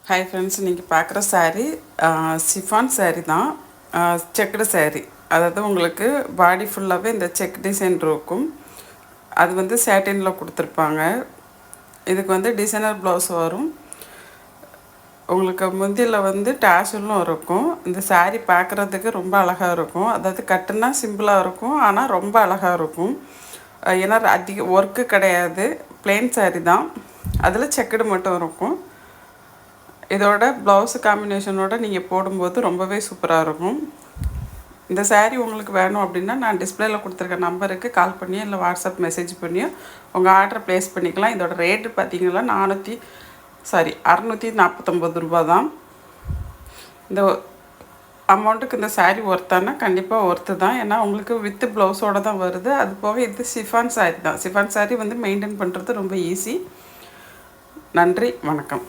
Hi friends, நீங்கள் பார்க்குற saree chiffon saree தான். செக்குடு saree, அதாவது உங்களுக்கு பாடி ஃபுல்லாகவே இந்த செக் டிசைன் இருக்கும். அது வந்து சேட்டினில் கொடுத்துருப்பாங்க. இதுக்கு வந்து டிசைனர் ப்ளவுஸ் வரும். உங்களுக்கு முந்தியில் வந்து டேஷலும் இருக்கும். இந்த saree பார்க்குறதுக்கு ரொம்ப அழகாக இருக்கும். அதாவது கட்டுனா சிம்பிளாக இருக்கும், ஆனால் ரொம்ப அழகாக இருக்கும். ஏன்னா அதிக ஒர்க்கு கிடையாது, பிளெயின் saree தான். அதில் செக்குடு மட்டும் இருக்கும். இதோட ப்ளவுஸு காம்பினேஷனோட நீங்கள் போடும்போது ரொம்பவே சூப்பராக இருக்கும். இந்த saree உங்களுக்கு வேணும் அப்படின்னா நான் டிஸ்பிளேல கொடுத்துருக்க நம்பருக்கு கால் பண்ணி இல்லை வாட்ஸ்அப் மெசேஜ் பண்ணியோ உங்கள் ஆர்டரை ப்ளேஸ் பண்ணிக்கலாம். இதோட ரேட்டு பார்த்தீங்கன்னா 649 ரூபா தான். இந்த அமௌண்ட்டுக்கு இந்த saree ஒர்த்தானா கண்டிப்பாக ஒர்த்து தான். ஏன்னா உங்களுக்கு வித்து ப்ளவுஸோடு தான் வருது. அது போக இது சிஃபான் saree தான். சிஃபான் saree வந்து மெயின்டைன் பண்ணுறது ரொம்ப ஈஸி. நன்றி, வணக்கம்.